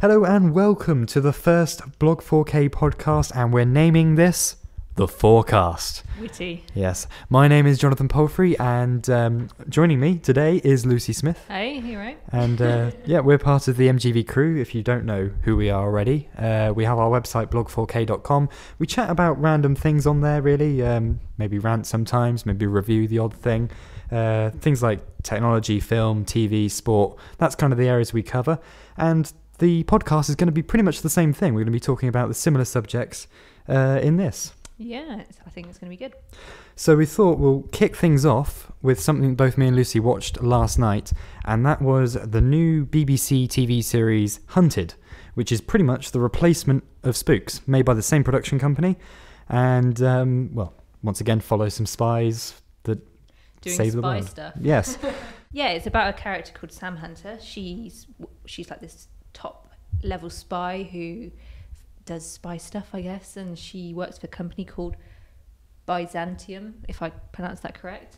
Hello and welcome to the first Blog 4K podcast, and we're naming this The Forecast. Witty. Yes. My name is Jonathan Palfrey, and joining me today is Lucy Smith. Hey, you right? And we're part of the MGV crew. If you don't know who we are already, we have our website blog4k.com. We chat about random things on there, really. Maybe rant sometimes, maybe review the odd thing. Things like technology, film, TV, sport. That's kind of the areas we cover. And the podcast is going to be pretty much the same thing. We're going to be talking about the similar subjects in this. Yeah, I think it's going to be good. So we thought we'll kick things off with something both me and Lucy watched last night, and that was the new BBC TV series Hunted, which is pretty much the replacement of Spooks, made by the same production company, and, once again follows some spies that save the world. Doing spy stuff. Yes. Yeah, it's about a character called Sam Hunter. She's like this top level spy who does spy stuff, I guess, and she works for a company called Byzantium, if I pronounce that correct.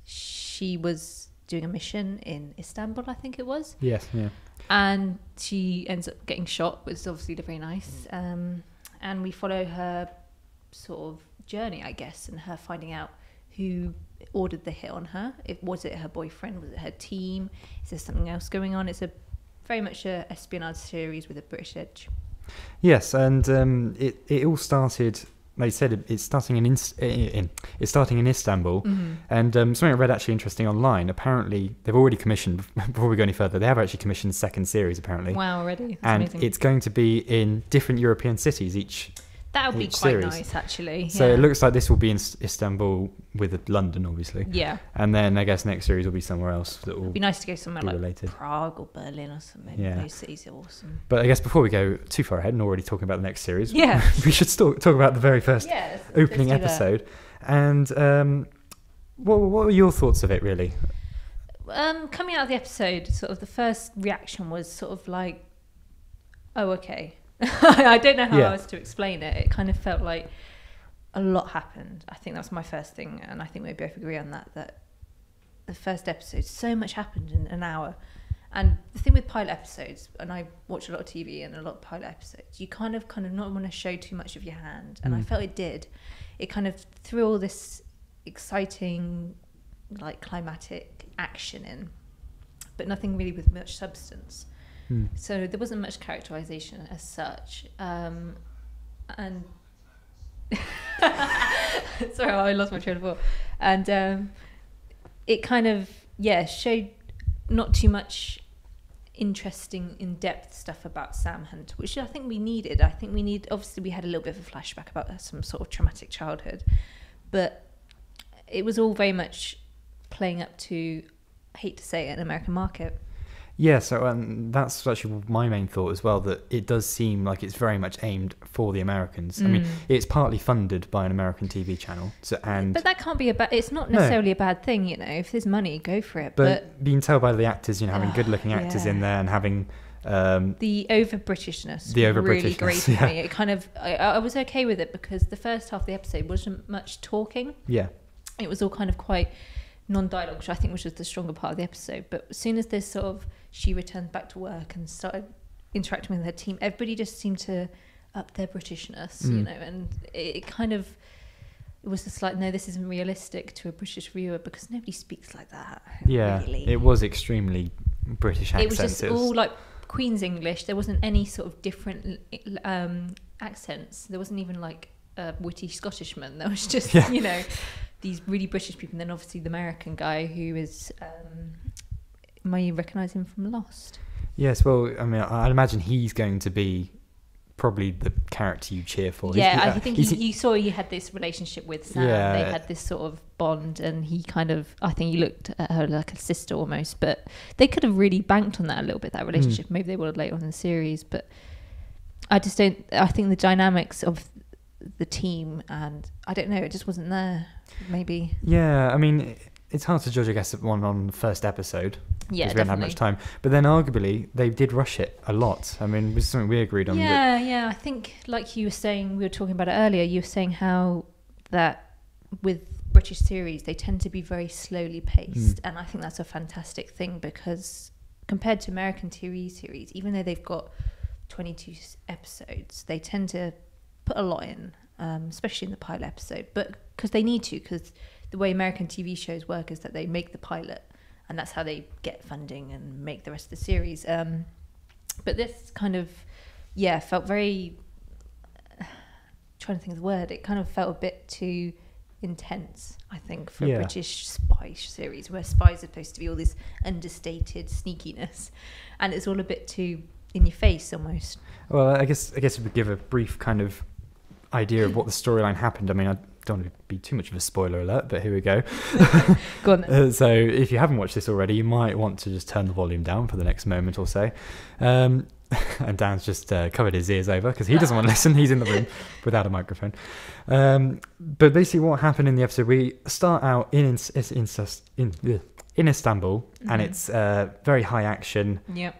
She was doing a mission in Istanbul, I think it was. Yes, yeah. And she ends up getting shot, which is obviously very nice. And we follow her sort of journey, I guess, and her finding out who ordered the hit on her. Was it her boyfriend? Was it her team? Is there something else going on? It's very much a espionage series with a British edge. Yes, and it all started. Like you said, it's starting in Istanbul, Mm-hmm. and something I read actually interesting online. Apparently, they've already commissioned. Before we go any further, they have actually commissioned a second series. Apparently, Wow, already. That's and amazing. it's going to be in different European cities each. That would be each quite series. nice, actually. So yeah. it looks like this will be in Istanbul with London, obviously. Yeah. And then I guess next series will be somewhere else that will It'd be nice to go somewhere be like related. Prague or Berlin or something. Yeah. Those cities are awesome. But I guess before we go too far ahead and already talking about the next series, Yeah. we should talk about the very first Yeah. opening episode. And what were your thoughts of it, really? Coming out of the episode, sort of the first reaction was sort of like, oh, okay. I don't know how Yeah. else to explain it. It kind of felt like a lot happened. I think that was my first thing, and I think we both agree on that the first episode, so much happened in an hour. And the thing with pilot episodes, and I watch a lot of TV and a lot of pilot episodes, you kind of not want to show too much of your hand, and I felt it did. It kind of threw all this exciting, like, climatic action in, but nothing really with much substance. So there wasn't much characterization as such, and sorry, I lost my train of thought. And it kind of showed not too much interesting, in-depth stuff about Sam Hunt, which I think we needed. Obviously we had a little bit of a flashback about some sort of traumatic childhood, but it was all very much playing up to, I hate to say it, an American market. Yeah, so that's actually my main thought as well, that it does seem like it's very much aimed for the Americans. I mean, it's partly funded by an American TV channel. But that can't be it's not necessarily a bad thing, you know. If there's money, go for it. But being told by the actors, having good-looking actors in there and having... the over-Britishness really grated me. It kind of... I was okay with it because the first half of the episode wasn't much talking. Yeah. It was all kind of quite non-dialogue, which I think was just the stronger part of the episode. But as soon as this sort of... she returned back to work and started interacting with her team, everybody just seemed to up their Britishness, and it was just like, no, this isn't realistic to a British viewer because nobody speaks like that. Yeah, really. It was extremely British accents. It was just all like Queen's English. There wasn't any sort of different accents. There wasn't even like a witty Scottishman. There was just, these really British people. And then obviously the American guy who is... might you recognise him from Lost? Yes, well, I mean, I'd imagine he's going to be probably the character you cheer for. Yeah, I think you saw he had this relationship with Sam. Yeah. They had this sort of bond, and I think he looked at her like a sister almost. But they could have really banked on that a little bit, that relationship. Maybe they would have later on in the series, but I just don't. I think the dynamics of the team, and I don't know, it just wasn't there. Maybe. Yeah, I mean, it's hard to judge, I guess, one on the first episode. Yeah, because we hadn't had much time. But then arguably, they did rush it a lot. I mean, it was something we agreed on. Yeah. I think, like you were saying, we were talking about it earlier, you were saying how that with British series, they tend to be very slowly paced. And I think that's a fantastic thing because compared to American TV series, even though they've got 22 episodes, they tend to put a lot in, especially in the pilot episode, but because they need to, because the way American TV shows work is that they make the pilot and that's how they get funding and make the rest of the series. But this kind of, felt very, trying to think of the word, it kind of felt a bit too intense, I think, for a British spy series where spies are supposed to be all this understated sneakiness, and it's all a bit too in your face almost. Well, I guess if we give a brief kind of idea of what the storyline happened. I mean, I don't want to be too much of a spoiler alert, but here we go. Go on then. So if you haven't watched this already, you might want to just turn the volume down for the next moment or so. And Dan's just covered his ears over because he doesn't want to listen. He's in the room without a microphone. But basically what happened in the episode, we start out in Istanbul, and it's very high action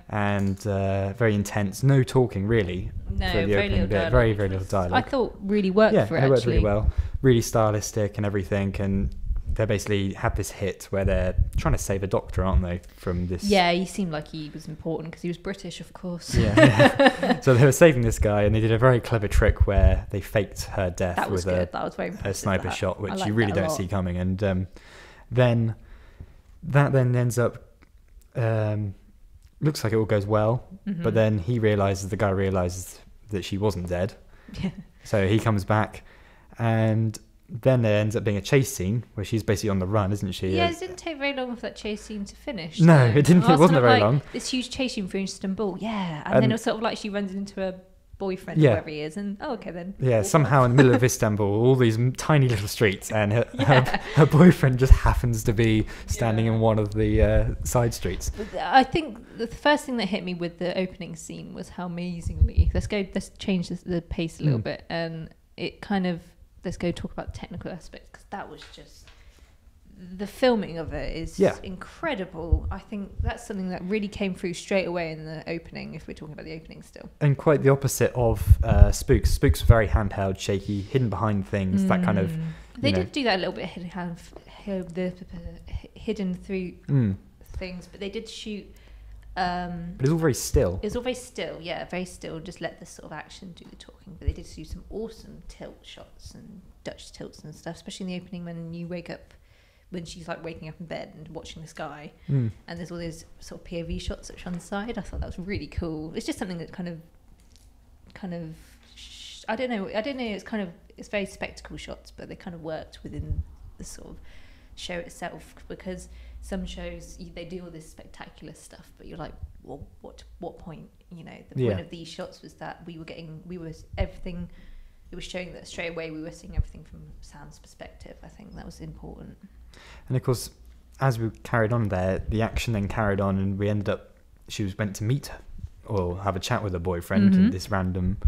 and very intense. No talking, really. No, for the very opening little bit. dialogue. Very, very little dialogue. I thought really worked for it, it worked actually. really well. Really stylistic and everything. And they basically had this hit where they're trying to save a doctor, aren't they, from this... Yeah, he seemed like he was important because he was British, of course. Yeah. So they were saving this guy, and they did a very clever trick where they faked her death with that was very a sniper shot, which you really don't see coming. And then that ends up... looks like it all goes well, but then the guy realises that she wasn't dead. Yeah. So he comes back, and then there ends up being a chase scene where she's basically on the run, isn't she? Yeah, it didn't take very long for that chase scene to finish. No, it didn't. It wasn't very long. This huge chase scene through Istanbul, and then it was sort of like she runs into her boyfriend, or whoever he is, and okay then. Yeah, somehow in the middle of Istanbul, all these tiny little streets, and her boyfriend just happens to be standing in one of the side streets. I think the first thing that hit me with the opening scene was how amazingly, let's change the pace a little bit, and it kind of, let's go talk about the technical aspects, because that was just, the filming of it is incredible. I think that's something that really came through straight away in the opening, if we're talking about the opening still. And quite the opposite of Spooks. Spooks very handheld, shaky, hidden behind things, that kind of... They did do that a little bit hidden through things, but they did shoot... but it's all very still. It's all very still, very still. Just let the sort of action do the talking. But they did do some awesome tilt shots and Dutch tilts and stuff, especially in the opening when you wake up, when she's like waking up in bed and watching the sky, and there's all those sort of POV shots that are on the side. I thought that was really cool. It's just something that kind of I don't know. It's very spectacle shots, but they kind of worked within the sort of show itself, because some shows they do all this spectacular stuff, but you're like, well, what point? The point of these shots was that everything. It was showing that straight away we were seeing everything from sound's perspective. I think that was important. And of course, as we carried on there, the action then carried on, and we ended up, went to meet her or have a chat with her boyfriend in this random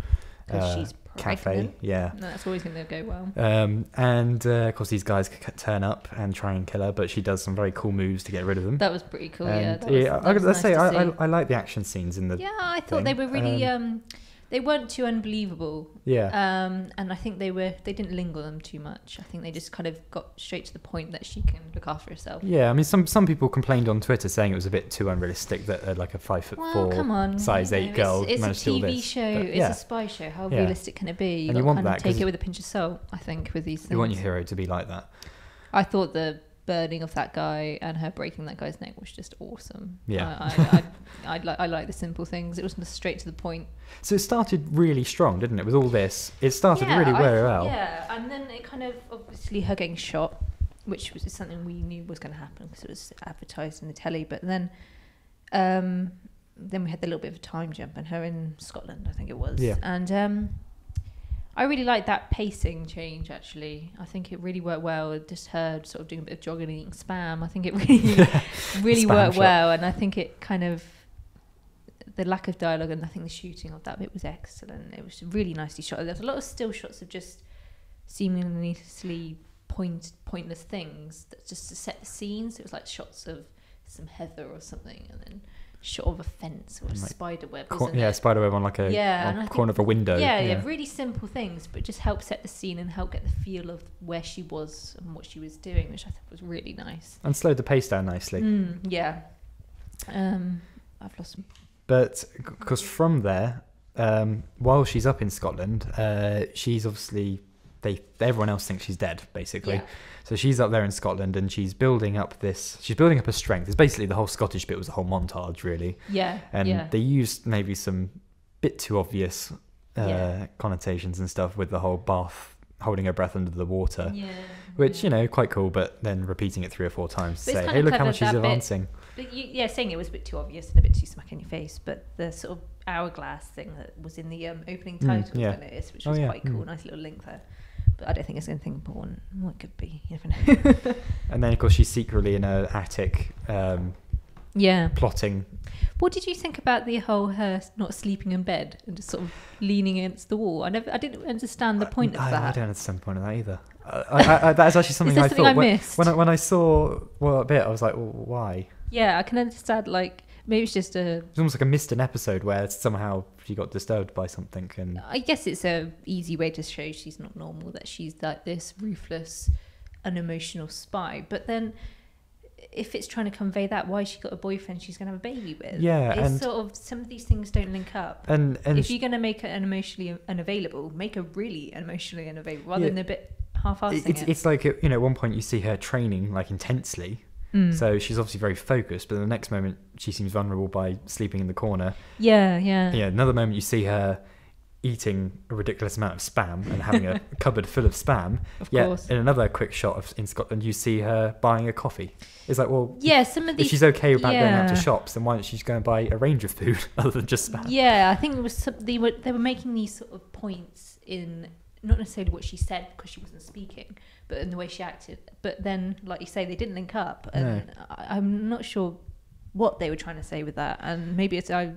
she's cafe. Yeah. No, that's always going to go well. And of course, these guys turn up and try and kill her, but she does some very cool moves to get rid of them. That was pretty cool. And I like the action scenes in the. Yeah, I thought they were really. They weren't too unbelievable. Yeah. And I think they didn't linger them too much. I think they just kind of got straight to the point that she can look after herself. Yeah, I mean, some people complained on Twitter saying it was a bit too unrealistic that like a 5'4", size 8 girl managed to do this. It's a TV show. It's a spy show. How realistic can it be? And you want that, take it with a pinch of salt, I think, with these things. You want your hero to be like that. I thought the burning of that guy and her breaking that guy's neck was just awesome. Yeah. I like the simple things. It was straight to the point. So it started really strong, didn't it? With all this, it started really very well. Yeah, and then it kind of, obviously her getting shot, which was something we knew was going to happen because it was advertised in the telly. But then we had the little bit of a time jump, and her in Scotland, I think it was. Yeah. And I really liked that pacing change, actually. I think it really worked well. Just her sort of doing a bit of jogging and eating Spam. I think it really worked well. And I think it kind of, the lack of dialogue and I think the shooting of that bit was excellent. It was really nicely shot. There was a lot of still shots of just seamlessly pointless things that just to set the scenes. It was like shots of some heather or something, and then shot of a fence or a spider web. Spider web on like a corner of a window. Yeah, really simple things, but just help set the scene and help get the feel of where she was and what she was doing, which I thought was really nice. And slowed the pace down nicely. Yeah. I've lost them. But because from there, while she's up in Scotland, she's obviously everyone else thinks she's dead, basically. Yeah. So she's up there in Scotland, and she's building up her strength. It's basically the whole Scottish bit was a whole montage, really. Yeah. And they used maybe some bit too obvious connotations and stuff with the whole bath, holding her breath under the water, which, quite cool, but then repeating it 3 or 4 times to say, hey, look how much she's advancing. But saying it was a bit too obvious and a bit too smack in your face, but the sort of hourglass thing that was in the opening titles, I noticed, which was quite cool, nice little link there. But I don't think it's anything important. Well, it could be, you never know. And then, of course, she's secretly in her attic plotting. What did you think about the whole her not sleeping in bed and just sort of leaning against the wall? I didn't understand the point of that. I don't understand the point of that either. That is actually something I thought. I missed? When I saw a bit, I was like, well, why? Yeah, I can understand, like, maybe it's just It's almost like I missed an episode where somehow she got disturbed by something. And I guess it's a easy way to show she's not normal, that she's like this ruthless, unemotional spy. But then, if it's trying to convey that, why she got a boyfriend she's going to have a baby with? Yeah, it's sort of, some of these things don't link up. And if you're going to make her emotionally unavailable, make her really emotionally unavailable rather than a bit half-assing it. It's like, at one point you see her training like intensely. So she's obviously very focused, but the next moment she seems vulnerable by sleeping in the corner. Yeah. Another moment you see her eating a ridiculous amount of spam and having a cupboard full of spam. Of course. In another quick shot in Scotland, you see her buying a coffee. It's like, well, some of these, if she's okay about going out to shops, then why don't she just go and buy a range of food other than just spam? Yeah, I think it was they were making these sort of points in not necessarily what she said because she wasn't speaking, but in the way she acted. But then, like you say, they didn't link up, and I'm not sure what they were trying to say with that. And maybe it's I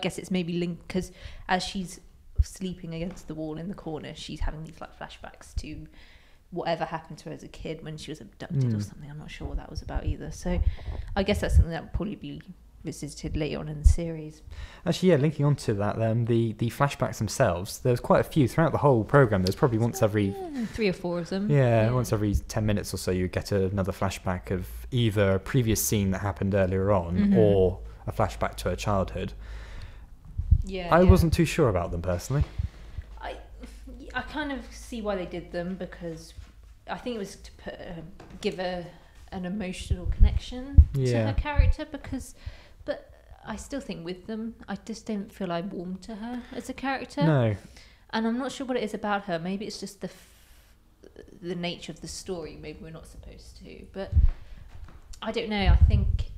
guess it's maybe linked because as she's sleeping against the wall in the corner, she's having these like flashbacks to whatever happened to her as a kid when she was abducted or something. I'm not sure what that was about either. So I guess that's something that will probably be visited later on in the series. Actually, linking on to that, the flashbacks themselves, there's quite a few throughout the whole program. There's probably once every 3 or 4 of them. Once every 10 minutes or so you get another flashback of either a previous scene that happened earlier on or a flashback to her childhood. I wasn't too sure about them personally. I kind of see why they did them, because I think it was to give her an emotional connection to her character, but I still think with them, I just don't feel I warmed to her as a character. No. And I'm not sure what it is about her. Maybe it's just the nature of the story. Maybe we're not supposed to. But I don't know. I think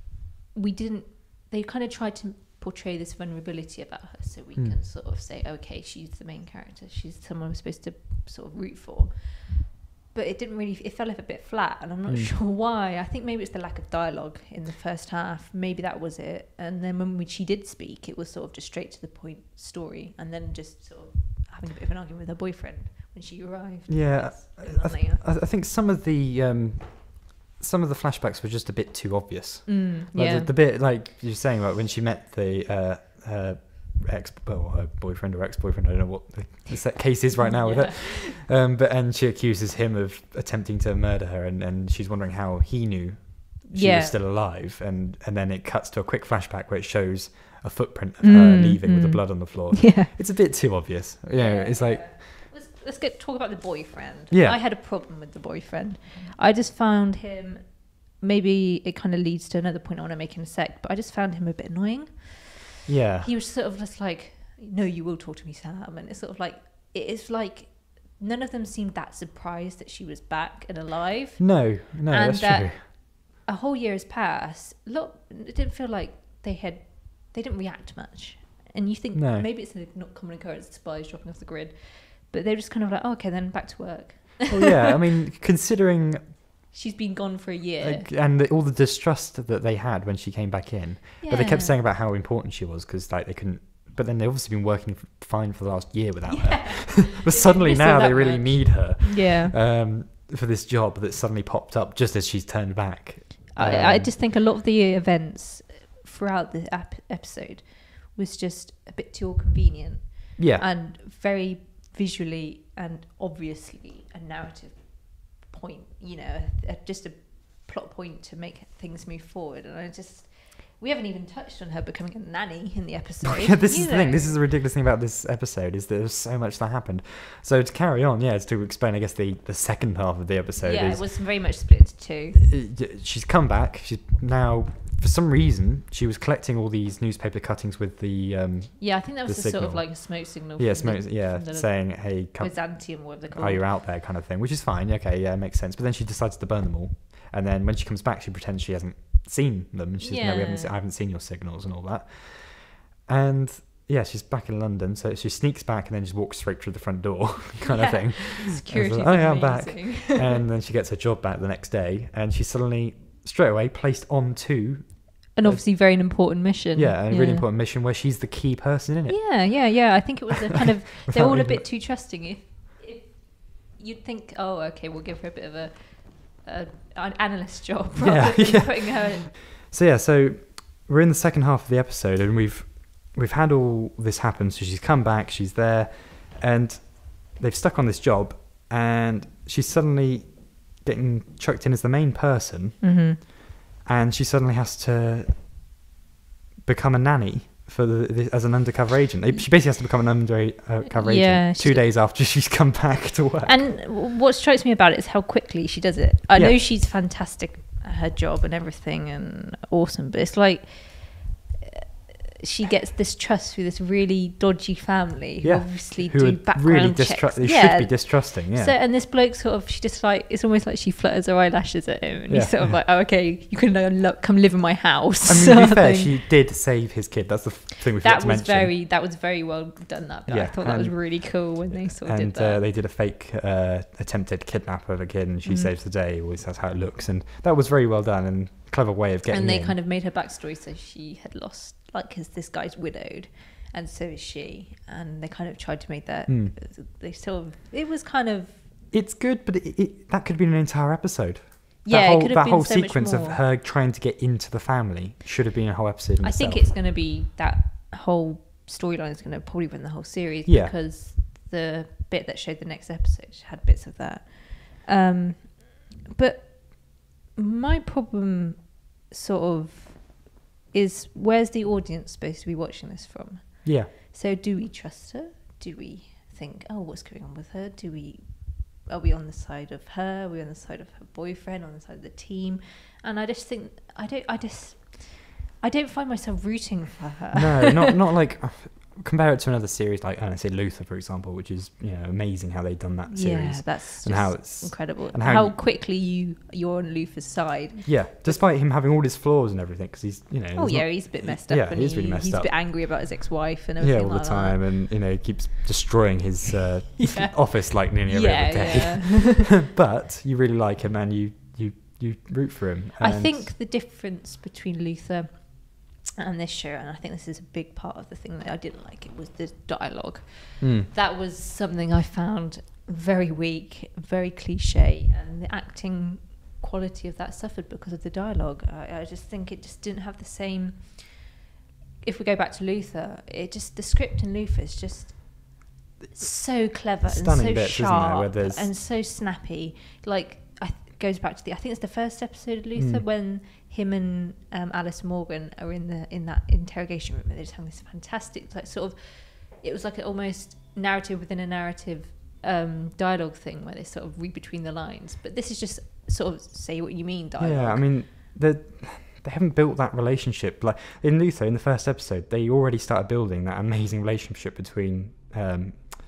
they kind of tried to portray this vulnerability about her so we can sort of say, okay, she's the main character. She's someone we're supposed to sort of root for. But it fell off a bit flat, and I'm not sure why. I think maybe it's the lack of dialogue in the first half. Maybe that was it. And then when she did speak, it was sort of just straight to the point story, and then just sort of having a bit of an argument with her boyfriend when she arrived. Yeah, I think some of the flashbacks were just a bit too obvious. The bit like you're saying about when she met the her boyfriend or ex-boyfriend, I don't know what the case is right now with it, and she accuses him of attempting to murder her, and she's wondering how he knew she was still alive, and then it cuts to a quick flashback where it shows a footprint of her leaving with the blood on the floor. It's a bit too obvious. It's like, let's talk about the boyfriend. I had a problem with the boyfriend. I just found him, maybe it kind of leads to another point I want to make in a sec, but I just found him a bit annoying. He was sort of just like, no, you will talk to me, Sam. And it's sort of like, it's like none of them seemed that surprised that she was back and alive. No, and that's true. A whole year has passed. Look, it didn't feel like they didn't react much. And you think maybe it's a not common occurrence, spies dropping off the grid. But they're just kind of like, oh, okay, then back to work. Well, I mean, considering she's been gone for a year. And all the distrust that they had when she came back in. Yeah. But they kept saying about how important she was because they couldn't... But then they've obviously been working fine for the last year without her. But suddenly now they really need her for this job that suddenly popped up just as she's turned back. I just think a lot of the events throughout the episode was just a bit too convenient. Yeah. And very visually and obviously a narrative point, just a plot point to make things move forward. And we haven't even touched on her becoming a nanny in the episode. Yeah, this is the thing. This is the ridiculous thing about this episode, is that there's so much that happened. So to carry on, is to explain, I guess, the second half of the episode. Yeah, it was very much split into two. She's come back. She's now, for some reason, she was collecting all these newspaper cuttings with the yeah, I think that was a signal. sort of like a smoke signal. Yeah, from saying, hey, come, Byzantium, whatever they're called. are you out there, kind of thing, which is fine. Okay, yeah, it makes sense. But then she decides to burn them all, and then when she comes back, she pretends she hasn't seen them, and she says, no, I haven't seen your signals and all that. And yeah, she's back in London, so she sneaks back and then just walks straight through the front door, kind of thing. Security. Like, I'm back. And then she gets her job back the next day, and she's suddenly straight away placed onto an obviously very important mission. Yeah, a really important mission where she's the key person in it. Yeah. I think it was a kind of they're all a bit too trusting. If you'd think, oh, okay, we'll give her a bit of an analyst job rather than putting her in. So we're in the second half of the episode, and we've had all this happen. So she's come back, she's there, and they've stuck on this job, and she's suddenly getting chucked in as the main person, and she suddenly has to become a nanny as an undercover agent. She basically has to become an undercover agent 2 days after she's come back to work. And what strikes me about it is how quickly she does it. I know she's fantastic at her job and everything and awesome, but it's like she gets this trust through this really dodgy family who obviously do background checks. They should be distrusting, So, and this bloke sort of, she just like, it's almost like she flutters her eyelashes at him, and he's sort of like, oh, okay, you can come live in my house. I mean, to be fair, she did save his kid. That's the thing we forgot to mention. That was very well done, that bit. I thought that was really cool when they sort of did that. And they did a fake attempted kidnap of a kid, and she saves the day. Always that's how it looks, and that was very well done and clever way of getting. And they kind of made her backstory, so she had lost, like, because this guy's widowed, and so is she, and they kind of tried to make that. They sort of, it was kind of. It's good, but that could have been an entire episode. It could have been that whole so sequence much more. of her trying to get into the family should have been a whole episode. I think it's going to be that whole storyline is going to probably run the whole series, because the bit that showed the next episode had bits of that. But my problem sort of is, where's the audience supposed to be watching this from? Yeah. So do we trust her? Do we think, oh, what's going on with her? Are we on the side of her? Are we on the side of her boyfriend? On the side of the team? And I just think I don't find myself rooting for her. No, not like compare it to another series like, I say, Luther, for example, which is, amazing how they've done that series. Yeah, that's and how it's incredible. And how quickly you're on Luther's side. Yeah, despite him having all his flaws and everything, because he's, he's a bit messed up. Yeah, he's really messed up. He's a bit angry about his ex-wife and everything. Yeah, all the time, and he keeps destroying his office like nearly every other day. Yeah. But you really like him, and you root for him. I think the difference between Luther and this show, and I think this is a big part of the thing that I didn't like, it was the dialogue. That was something I found very weak, very cliche, and the acting quality of that suffered because of the dialogue. I just think it just didn't have the same. If we go back to Luther, the script in Luther is just so clever and so bits, sharp and so snappy. Like, goes back to I think it's the first episode of Luther, when him and Alice Morgan are in that interrogation room, and they're just having this fantastic, like, sort of, it was like an almost narrative within a narrative dialogue thing where they sort of read between the lines. But this is just sort of say what you mean dialogue. Yeah, I mean, they haven't built that relationship. Like in Luther, in the first episode, they already started building that amazing relationship between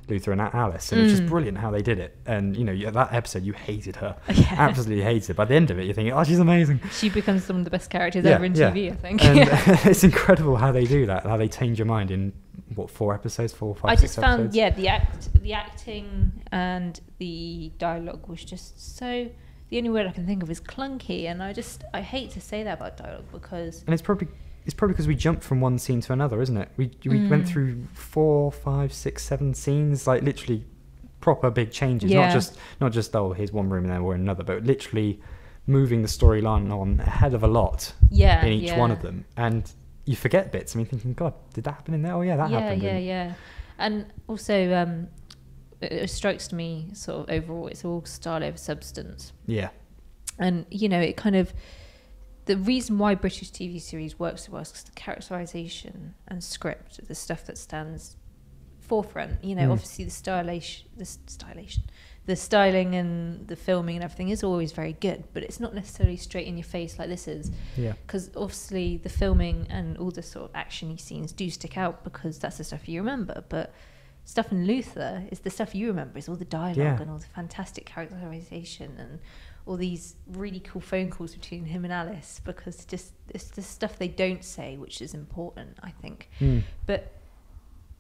Luther and Alice, and it's just brilliant how they did it. And that episode, you hated her, absolutely hated her. By the end of it, you're thinking, oh, she's amazing. She becomes one of the best characters ever in TV, I think. And it's incredible how they do that, how they change your mind in 4 episodes, 4 or 5, I 6 just found episodes. the acting and the dialogue was just so. The only word I can think of is clunky, and I hate to say that about dialogue, because. And it's probably because we jumped from one scene to another, isn't it? We went through 4, 5, 6, 7 scenes, like literally proper big changes. Yeah. Not just here's one room and then we're in another, but literally moving the storyline on a hell of a lot in each one of them. And you forget bits. I mean, thinking, God, did that happen in there? Oh yeah, that happened. Yeah. And also, it strikes me sort of overall, it's all style over substance. Yeah. And it kind of. the reason why British TV series works so well is because the characterization and script, the stuff that stands forefront. You know, obviously the styling and the filming and everything is always very good, but it's not necessarily straight in your face like this is. Yeah. Because obviously the filming and all the sort of action-y scenes do stick out because that's the stuff you remember. But stuff in Luther is the stuff you remember. Is all the dialogue and all the fantastic characterization and all these really cool phone calls between him and Alice, because it's the stuff they don't say which is important, I think. But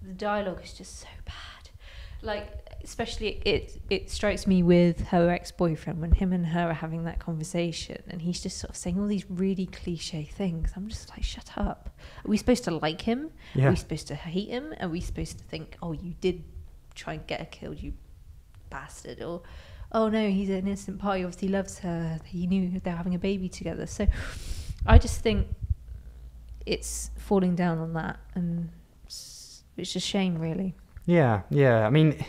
the dialogue is just so bad. Like, especially it strikes me with her ex-boyfriend, when him and her are having that conversation and he's just sort of saying all these really cliche things. I'm just like, shut up. Are we supposed to like him? Yeah. Are we supposed to hate him? Are we supposed to think, oh, you did try and get her killed, you bastard? Or, oh no, he's an innocent party, obviously loves her, he knew they're having a baby together. So I just think it's falling down on that, and it's a shame, really. Yeah. I mean,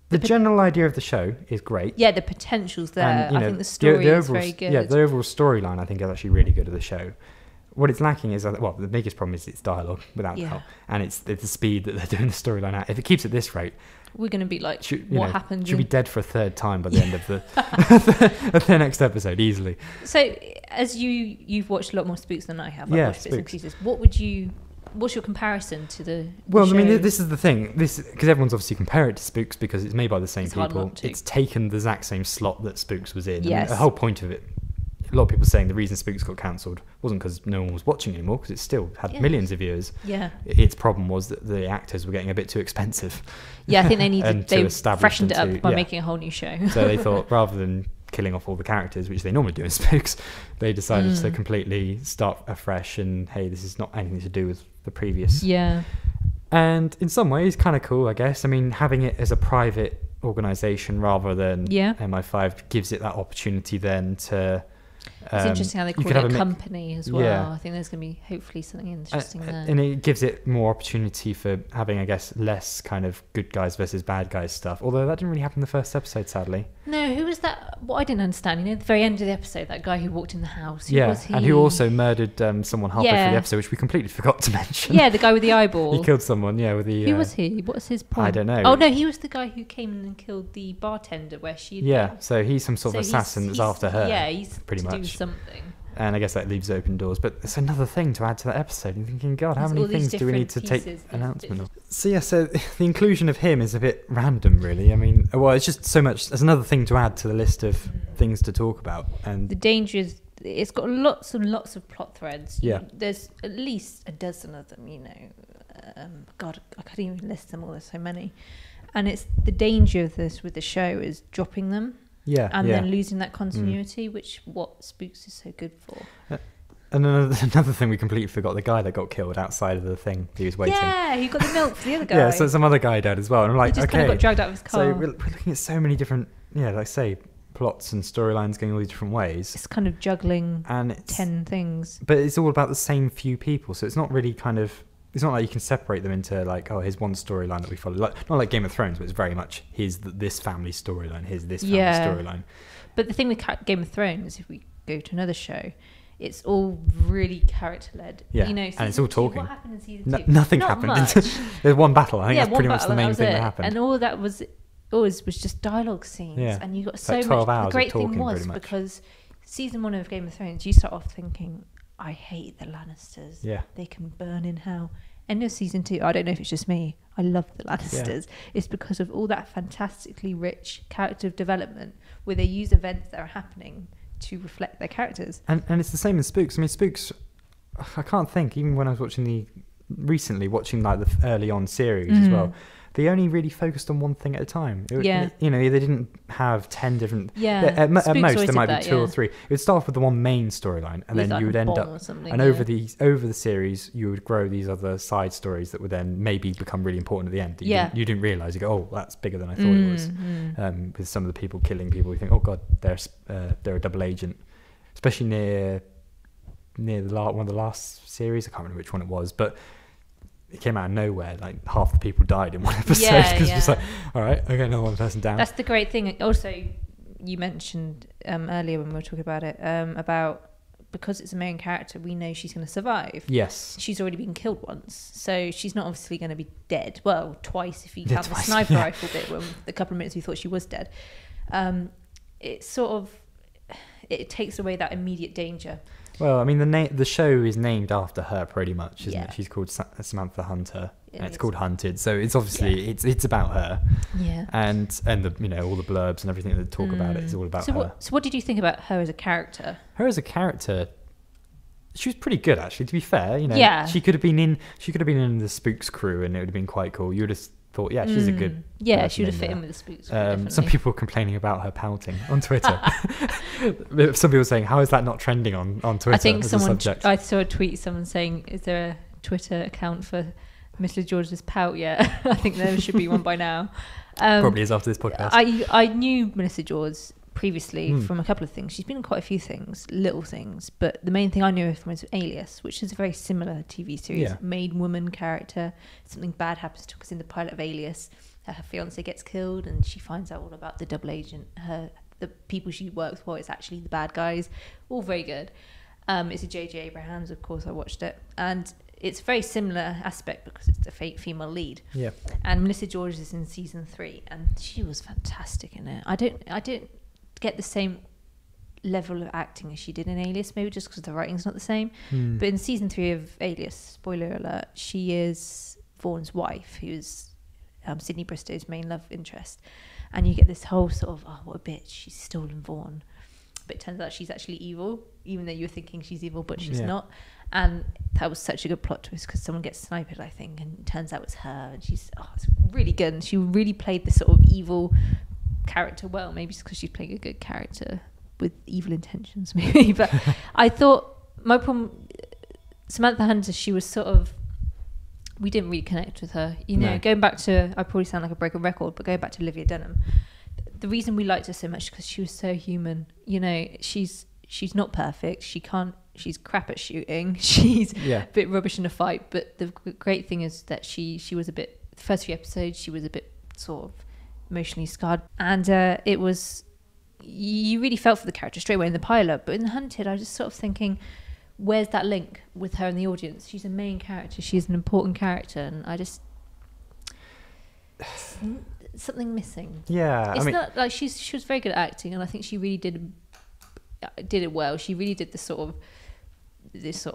the general idea of the show is great. Yeah, the potential's there. And, I think the story is very good. Yeah, the overall storyline I think is actually really good of the show. What it's lacking is, well, the biggest problem is its dialogue, without doubt, and it's the speed that they're doing the storyline at. If it keeps at this rate, we're going to be like, what happened? Should be dead for a third time by the end of the next episode, easily. So, as you've watched a lot more Spooks than I have. I've watched bits and pieces. What's your comparison to the Well, show? I mean, this is the thing. Because everyone's obviously compared it to Spooks because it's made by the same It's hard people. not to. It's taken the exact same slot that Spooks was in. Yes. I mean, the whole point of it, a lot of people saying the reason Spooks got cancelled wasn't because no one was watching anymore, because it still had millions of viewers. Yeah. Its problem was that the actors were getting a bit too expensive. Yeah, I think they freshened it them up by making a whole new show. So they thought, rather than killing off all the characters, which they normally do in Spooks, they decided to completely start afresh, and hey, this is not anything to do with the previous. Yeah. And in some ways, kind of cool, I guess. I mean, having it as a private organisation rather than MI5 gives it that opportunity then to... It's interesting how they call it a company as well. Yeah. I think there's going to be hopefully something interesting there. And it gives it more opportunity for having, I guess, less kind of good guys versus bad guys stuff. Although that didn't really happen in the first episode, sadly. No, who was that? What I didn't understand, at the very end of the episode, that guy who walked in the house. Who was he? And who also murdered someone halfway through the episode, which we completely forgot to mention. Yeah, the guy with the eyeball. He killed someone, with the... Who was he? What was his point? I don't know. Oh, no, he was the guy who came in and killed the bartender where she had been. So he's some sort of assassin that's after her. Yeah, he's pretty much. Do something. And I guess that leaves open doors. But it's another thing to add to that episode. You're thinking, God, how many things do we need to take announcement of? So the inclusion of him is a bit random, really. I mean, well, it's just so much. There's another thing to add to the list of things to talk about. And the danger is it's got lots and lots of plot threads. Yeah. There's at least a dozen of them, God, I couldn't even list them all. There's so many. And it's the danger of this with the show is dropping them. And then losing that continuity, which what Spooks is so good for. And another thing we completely forgot, the guy that got killed outside of the thing, he was waiting. Yeah, he got the milk for the other guy. So some other guy died as well. And I'm like, he just kind of got dragged out of his car. So we're looking at so many different, like I say, plots and storylines going all these different ways. It's kind of juggling 10 things. But it's all about the same few people, so it's not really kind of... It's not like you can separate them into like, oh, here's one storyline that we follow. Not like Game of Thrones, but it's very much, here's this family storyline, here's this family storyline. But the thing with Game of Thrones, if we go to another show, it's all really character-led. Yeah, and it's all talking. What happened in season 2? Nothing happened. There's one battle. I think that's pretty much the main thing that happened. And all that was just dialogue scenes. Yeah. And you got so like 12 much. The great thing was, because season 1 of Game of Thrones, you start off thinking, I hate the Lannisters. Yeah. They can burn in hell. End of season 2, I don't know if it's just me, I love the Lannisters. It's because of all that fantastically rich character development where they use events that are happening to reflect their characters. And it's the same in Spooks. I mean, Spooks, I can't think, even when I was watching like the early on series as well, they only really focused on one thing at a time. They didn't have 10 different... At most, there might be 2 or 3. It would start off with the one main storyline, and then you would end up... And over the series, you would grow these other side stories that would then maybe become really important at the end. You didn't realise. You go, oh, that's bigger than I thought it was. With some of the people killing people, you think, oh, God, they're a double agent. Especially near one of the last series. I can't remember which one it was, but... It came out of nowhere. Like half the people died in one episode because it's like, all right, okay, another one person down. That's the great thing. Also, you mentioned earlier when we were talking about it about because it's a main character, we know she's going to survive. Yes. She's already been killed once, so she's not obviously going to be dead. Well, twice if you count the twice, sniper rifle bit, when the couple of minutes we thought she was dead. It sort of, it takes away that immediate danger. Well, I mean, the show is named after her pretty much, isn't Yeah. it? She's called Samantha Hunter, It and it's is. called Hunted. So it's obviously it's about her, Yeah. and the all the blurbs and everything that talk about it is all about her. So what did you think about her as a character? Her as a character, she was pretty good actually. To be fair, Yeah. she could have been in the Spooks crew, and it would have been quite cool. You would have thought, yeah, she's a good. Yeah, she would have person fit there. in with the Spooks. Some definitely. people were complaining about her pouting on Twitter. Some people saying, "How is that not trending on Twitter?" I think as a subject? I saw a tweet, someone saying, "Is there a Twitter account for Mr. George's pout yet?" I think there should be one by now. Probably is after this podcast. I knew Melissa George previously from a couple of things. She's been in quite a few things, little things, but the main thing I knew her from was Alias, which is a very similar TV series. Yeah. Maid woman character. Something bad happens to her, because in the pilot of Alias, her fiance gets killed, and she finds out all about the double agent. The people she works for is actually the bad guys. All very good. It's a J.J. Abrams, of course. I watched it, and it's a very similar aspect because it's the female lead. Yeah. And Melissa George is in season 3, and she was fantastic in it. I don't get the same level of acting as she did in Alias, maybe just because the writing's not the same. But in season 3 of Alias, spoiler alert, she is Vaughn's wife, who's Sydney Bristow's main love interest. And you get this whole sort of, oh, what a bitch, she's stolen Vaughan. But it turns out she's actually evil, even though you're thinking she's evil, but she's not. And that was such a good plot twist, because someone gets sniped, I think, and it turns out it's her. And it's really good. And she really played this sort of evil character well. Maybe it's because she's playing a good character with evil intentions, maybe. But I thought my problem, Samantha Hunter, she was sort of, we didn't really connect with her. Going back to, I probably sound like a broken record, but going back to Olivia Dunham, the reason we liked her so much is because she was so human. She's not perfect. She's crap at shooting. She's a bit rubbish in a fight. But the great thing is that she was a bit, the first few episodes, she was a bit sort of emotionally scarred. And it was, you really felt for the character straight away in the pilot. But in The Hunted, I was just sort of thinking, where's that link with her and the audience? She's a main character. She's an important character. And I just, something missing. Yeah. It's not like she was very good at acting, and I think she really did it well. She really did this sort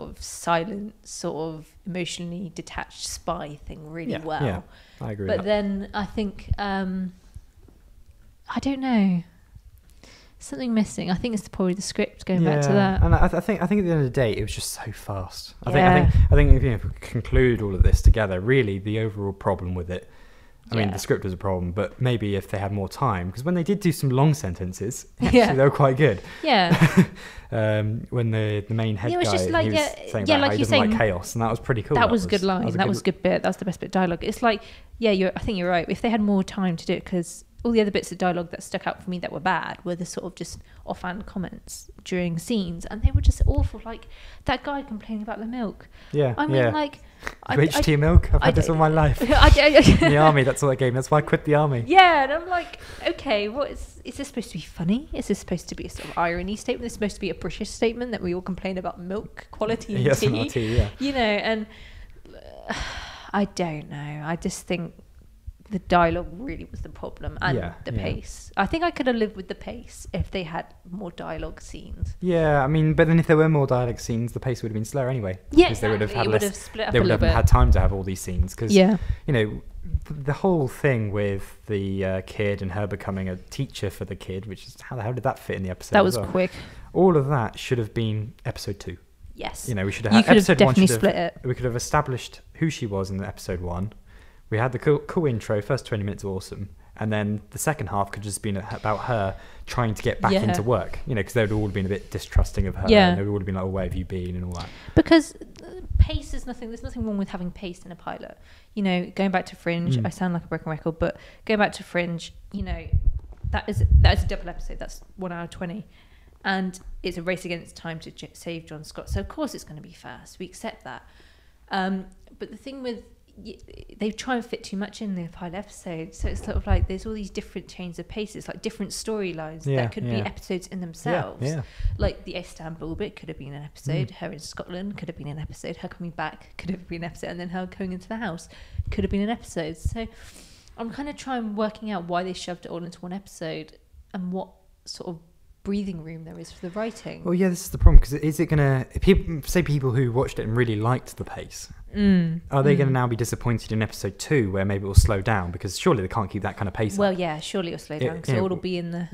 of silent, sort of emotionally detached spy thing really well. Yeah, I agree. But then I think I don't know, something missing. I think it's probably the script, going back to that. And I think at the end of the day, it was just so fast. I think if you conclude all of this together, really the overall problem with it, I mean, the script was a problem, but maybe if they had more time, because when they did do some long sentences, actually they were quite good. Yeah. When the main head guy, just like, he was saying about how he doesn't like chaos, and that was pretty cool. That was a good line. That was a good bit. That was the best bit of dialogue. It's like, I think you're right. If they had more time to do it, because all the other bits of dialogue that stuck out for me that were bad were the sort of just offhand comments during scenes, and they were just awful. Like that guy complaining about the milk. Yeah. I mean, like, UHT milk. I've had this all my life. In the army, that's all I gave me. That's why I quit the army. Yeah, and I'm like, okay, is this supposed to be funny? Is this supposed to be a sort of irony statement? Is this supposed to be a British statement that we all complain about milk quality in tea? Tea, And I don't know. I just think the dialogue really was the problem, and the pace. I think I could have lived with the pace if they had more dialogue scenes. Yeah, I mean, but then if there were more dialogue scenes, the pace would have been slower anyway. Yeah, they would have had less. Split up they a would little have bit. had time to have all these scenes because the whole thing with the kid and her becoming a teacher for the kid, which is how the hell did that fit in the episode? That was quick. All of that should have been episode 2. Yes, we should have had episode definitely 1. Split it. We could have established who she was in episode 1. We had the cool intro, first 20 minutes awesome, and then the second half could just been about her trying to get back into work, because they would all been a bit distrusting of her, and they would all been like, where have you been, and all that. Because pace is nothing, there's nothing wrong with having pace in a pilot. Going back to Fringe, I sound like a broken record, but going back to Fringe, that is a double episode, that's 1 hour 20, and it's a race against time to save John Scott, so of course it's going to be fast, we accept that. But the thing with they try and fit too much in the pilot episode, so it's sort of like there's all these different chains of paces, like different storylines that could be episodes in themselves. Like the Istanbul bit could have been an episode, her in Scotland could have been an episode, her coming back could have been an episode, and then her going into the house could have been an episode. So I'm kind of trying working out why they shoved it all into one episode and what sort of breathing room there is for the writing. Well, yeah, this is the problem, because is it going to... People who watched it and really liked the pace, are they going to now be disappointed in episode 2 where maybe it will slow down? Because surely they can't keep that kind of pace Well, up. yeah, surely it'll slow down, because it will be in the...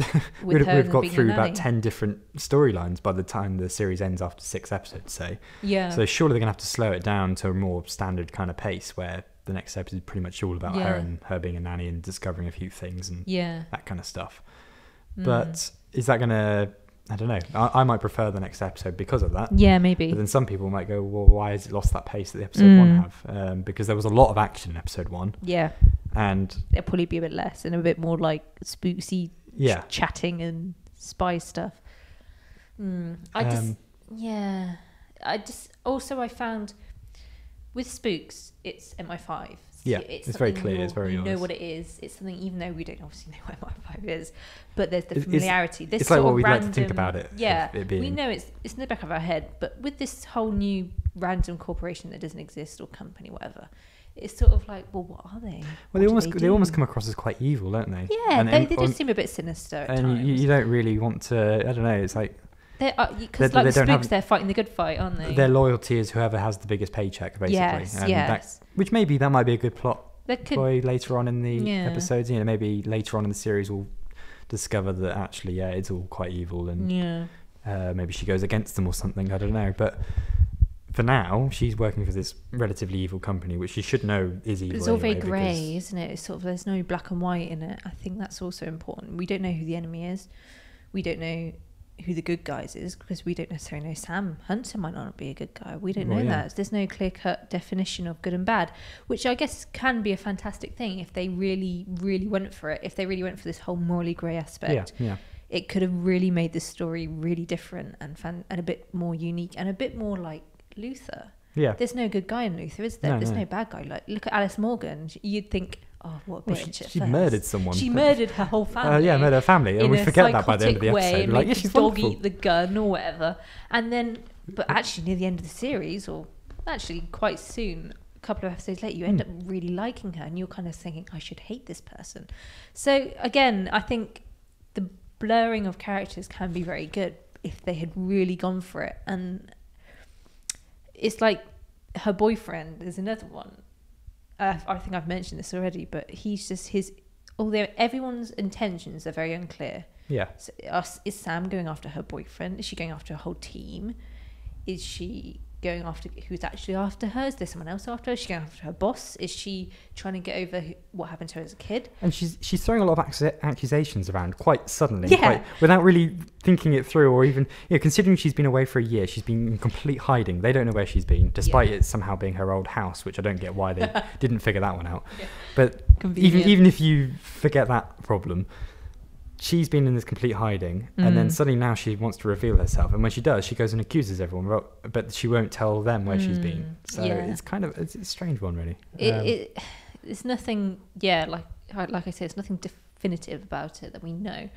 We've got through about 10 different storylines by the time the series ends after 6 episodes, say. Yeah. So surely they're going to have to slow it down to a more standard kind of pace where the next episode is pretty much all about her and her being a nanny and discovering a few things and that kind of stuff. But is that going to... I don't know. I might prefer the next episode because of that. Yeah, maybe. But then some people might go, well, why has it lost that pace that the episode 1 have? Because there was a lot of action in episode 1. Yeah. And it'll probably be a bit less and a bit more like spooky chatting and spy stuff. I found with spooks, it's MI5. Yeah, it's very clear. It's very obvious. You know what it is. It's something, even though we don't obviously know what MI5 is, but there's the familiarity. It's like what we'd like to think about it. Yeah, we know it's in the back of our head, but with this whole new random corporation that doesn't exist, or company, whatever, it's sort of like, well, what are they? Well, they almost come across as quite evil, don't they? Yeah, they do seem a bit sinister at times. And you don't really want to. I don't know. It's like. Because like the spooks, they're fighting the good fight, aren't they? Their loyalty is whoever has the biggest paycheck, basically. Yes. Which maybe that might be a good plot later on in the episodes. You know, maybe later on in the series we'll discover that actually, it's all quite evil, and maybe she goes against them or something. I don't know, but for now, she's working for this relatively evil company, which she should know is evil. It's all very grey, isn't it? It's sort of, there's no black and white in it. I think that's also important. We don't know who the enemy is. We don't know who the good guys is, because we don't necessarily know. Sam Hunter might not be a good guy. We don't know that. There's no clear-cut definition of good and bad, which I guess can be a fantastic thing if they really, really went for it. If they really went for this whole morally grey aspect, it could have really made the story really different and a bit more unique and a bit more like Luther. Yeah, there's no good guy in Luther, is there? There's no bad guy. Like, look at Alice Morgan. You'd think, oh, what a bitch. She murdered someone. She murdered her whole family. Murdered her family. And we forget that by the end of the episode. Like, she's dog eat the gun or whatever. And then, but actually near the end of the series, or actually quite soon, a couple of episodes later, you end up really liking her, and you're kind of thinking, I should hate this person. So again, I think the blurring of characters can be very good if they had really gone for it. And it's like her boyfriend is another one. I think I've mentioned this already, but he's just although everyone's intentions are very unclear. Yeah. So is Sam going after her boyfriend? Is she going after a whole team? Is she going after who's actually after her? Is there someone else after her? Is she going after her boss? Is she trying to get over what happened to her as a kid? And she's throwing a lot of accusations around quite suddenly, without really thinking it through, or even considering she's been away for a year. She's been in complete hiding. They don't know where she's been, despite it somehow being her old house, which I don't get why they didn't figure that one out. But even if you forget that problem, she's been in this complete hiding, and then suddenly now she wants to reveal herself, and when she does, she goes and accuses everyone, but she won't tell them where she's been. So it's a strange one, really. It's nothing. Like I say, it's nothing definitive about it that we know.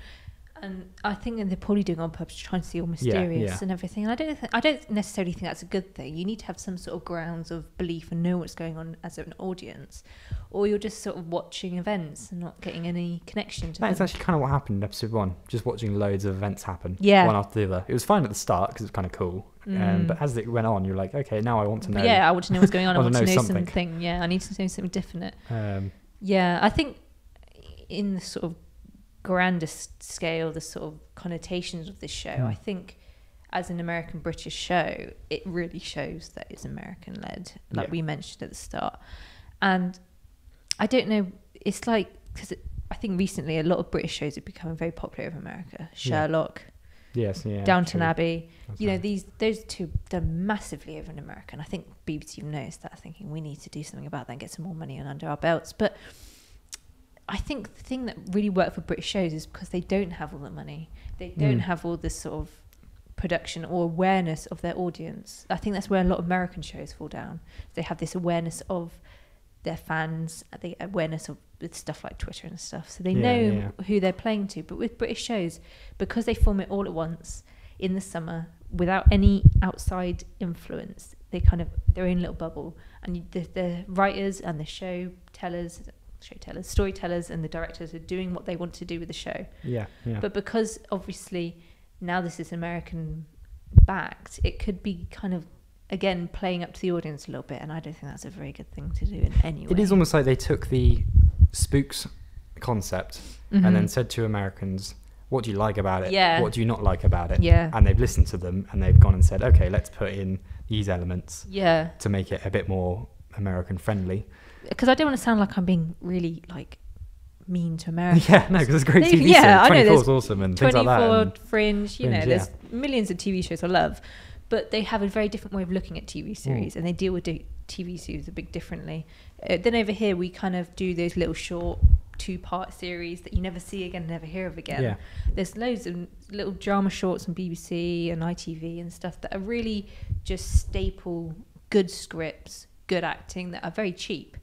And I think they're probably doing it on purpose, trying to see all mysterious and everything. And I don't necessarily think that's a good thing. You need to have some sort of grounds of belief and know what's going on as an audience, or you're just sort of watching events and not getting any connection to them. That's actually kind of what happened in episode 1. Just watching loads of events happen, one after the other. It was fine at the start because it was kind of cool, but as it went on, you're like, okay, now I want to know. I want to know what's going on. I want to know something. I need to know something definite. I think in the sort of grandest scale, the sort of connotations of this show, I think as an American British show, it really shows that it's American led, like we mentioned at the start. And I don't know, it's like, because I think recently a lot of British shows are becoming very popular over America. Sherlock, Downton Abbey, those two have done massively over in America, and I think BBC have noticed that, thinking we need to do something about that and get some more money under our belts. But I think the thing that really worked for British shows is because they don't have all the money. They don't have all this sort of production or awareness of their audience. I think that's where a lot of American shows fall down. They have this awareness of their fans the awareness of with stuff like Twitter and stuff, so they know who they're playing to. But with British shows, because they film it all at once in the summer without any outside influence, they kind of their own little bubble, and the writers and the storytellers, and the directors are doing what they want to do with the show. But because obviously now this is American backed, it could be kind of again playing up to the audience a little bit, and I don't think that's a very good thing to do in any way. It is almost like they took the spooks concept and then said to Americans, what do you like about it? What do you not like about it? And they've listened to them, and they've gone and said, okay, let's put in these elements to make it a bit more American friendly. Because I don't want to sound like I'm being really like mean to Americans. No, because it's great TV series. 24 is awesome and things like that. 24, Fringe, you know, there's millions of TV shows I love, but they have a very different way of looking at TV series, and they deal with TV series a bit differently. Then over here, we kind of do those little short 2-part series that you never see again, never hear of again. There's loads of little drama shorts on BBC and ITV and stuff that are really just staple, good scripts, good acting that are very cheap.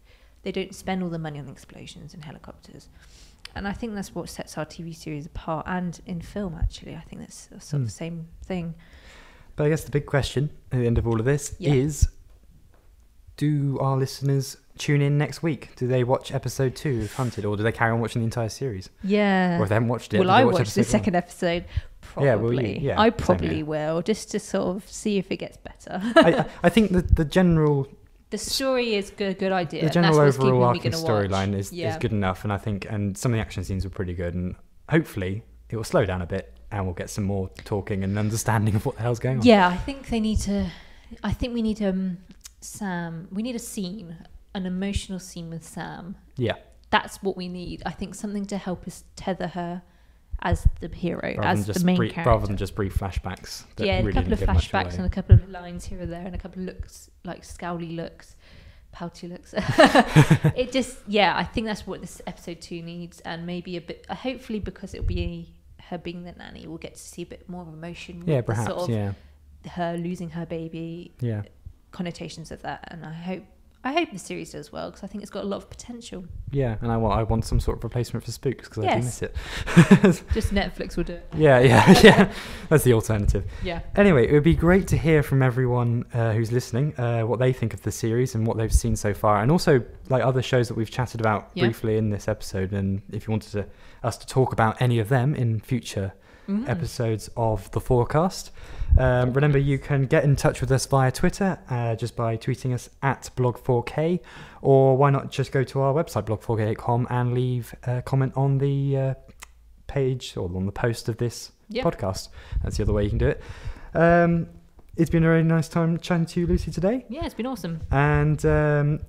They don't spend all the money on explosions and helicopters. And I think that's what sets our TV series apart. And in film, actually, I think that's sort of the same thing. But I guess the big question at the end of all of this is, do our listeners tune in next week? Do they watch episode 2 of Hunted, or do they carry on watching the entire series? Or if they haven't watched it, I watched the second episode. Probably. Yeah, I probably will, just to sort of see if it gets better. I think the general... The story is a good idea. The general overall arc and storyline is good enough, and I think, and some of the action scenes were pretty good, and hopefully it will slow down a bit, and we'll get some more talking and understanding of what the hell's going on. Yeah, I think we need Sam. We need a scene, an emotional scene with Sam. Yeah, that's what we need. I think something to help us tether her as the hero, as the main character, rather than just brief flashbacks. A couple of flashbacks and a couple of lines here or there, and a couple of looks, like scowly looks, pouty looks. It just, I think that's what this episode 2 needs, and maybe a bit. Hopefully, because it'll be her being the nanny, we'll get to see a bit more of emotion. Yeah, perhaps. Sort of her losing her baby. Yeah. Connotations of that, and I hope the series does well, because I think it's got a lot of potential. Yeah, and I want some sort of replacement for Spooks, because I do miss it. Just Netflix will do it. Yeah. That's the alternative. Yeah. Anyway, it would be great to hear from everyone who's listening, what they think of the series and what they've seen so far, and also like other shows that we've chatted about briefly in this episode. And if you wanted us to talk about any of them in future episodes of The Forecast, remember you can get in touch with us via Twitter, just by tweeting us at blog4k, or why not just go to our website blog4k.com and leave a comment on the page or on the post of this podcast. That's the other way you can do it. It's been a really nice time chatting to you, Lucy, today. Yeah, it's been awesome. And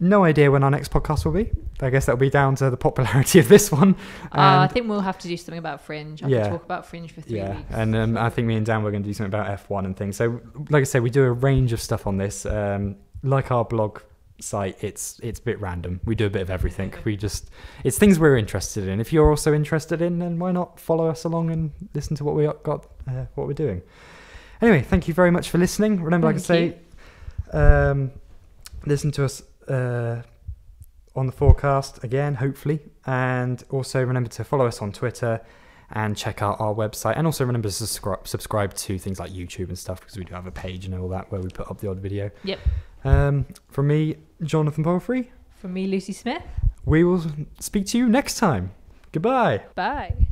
no idea when our next podcast will be. I guess that'll be down to the popularity of this one. I think we'll have to do something about Fringe. I can talk about Fringe for 3 weeks. And I think me and Dan, we're going to do something about F1 and things. So, like I said, we do a range of stuff on this. Like our blog site, it's a bit random. We do a bit of everything. It's things we're interested in. If you're also interested in, then why not follow us along and listen to what we got, what we're doing. Anyway, thank you very much for listening. Remember, listen to us on the Forecast again, hopefully, and also remember to follow us on Twitter and check out our website, and also remember to subscribe to things like YouTube and stuff, because we do have a page and all that where we put up the odd video. From me, Jonathan Palfrey. From me, Lucy Smith. We will speak to you next time. Goodbye. Bye.